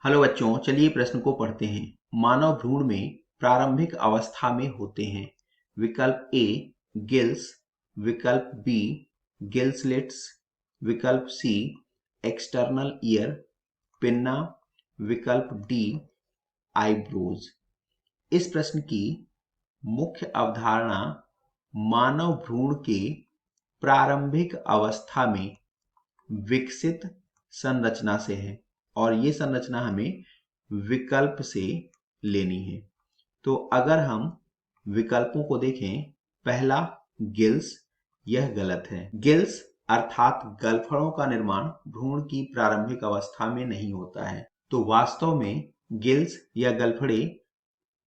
Hello बच्चों, चलिए प्रश्न को पढ़ते हैं। मानव भ्रूण में प्रारंभिक अवस्था में होते हैं। विकल्प ए गिल्स, विकल्प बी गिल्सलेट्स, विकल्प सी एक्सटर्नल ईयर पिन्ना, विकल्प डी आईब्रोज। इस प्रश्न की मुख्य अवधारणा मानव भ्रूण के प्रारंभिक अवस्था में विकसित संरचना से है और ये संरचना हमें विकल्प से लेनी है। तो अगर हम विकल्पों को देखें, पहला गिल्स, यह गलत है। गिल्स अर्थात गलफड़ों का निर्माण भ्रूण की प्रारंभिक अवस्था में नहीं होता है। तो वास्तव में गिल्स या गलफड़े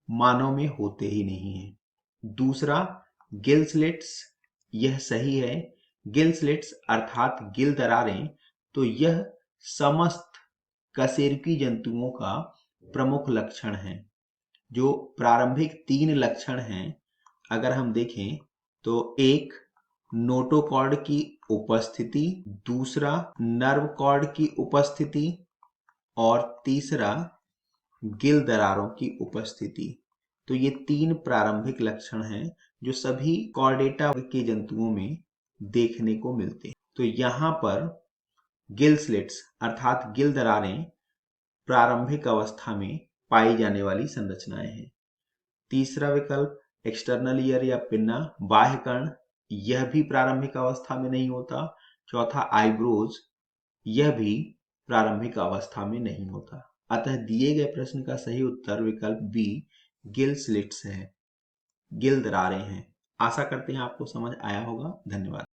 मानव में होते ही नहीं हैं। दूसरा गिल्सलेट्स, यह सही है। गिल्सलेट्स अर्थात गिल दरारें, तो यह समस्त कशेरुकी जंतुओं का प्रमुख लक्षण है। जो प्रारंभिक 3 लक्षण हैं अगर हम देखें तो एक नोटोकॉर्ड की उपस्थिति, दूसरा नर्व कॉर्ड की उपस्थिति और तीसरा गिल दरारों की उपस्थिति। तो ये 3 प्रारंभिक लक्षण हैं जो सभी कॉर्डेटा के जंतुओं में देखने को मिलते हैं। तो यहाँ पर गिल्सलेट्स अर्थात गिल दरारें प्रारंभिक अवस्था में पाई जाने वाली संरचनाएं हैं। तीसरा विकल्प एक्सटर्नल ईयर या पिन्ना, बाह्य कर्ण, यह भी प्रारंभिक अवस्था में नहीं होता। चौथा आईब्रोज, यह भी प्रारंभिक अवस्था में नहीं होता। अतः दिए गए प्रश्न का सही उत्तर विकल्प बी गिल्सलेट्स है, गिल दरारें हैं। आशा करते हैं आपको समझ आया होगा। धन्यवाद।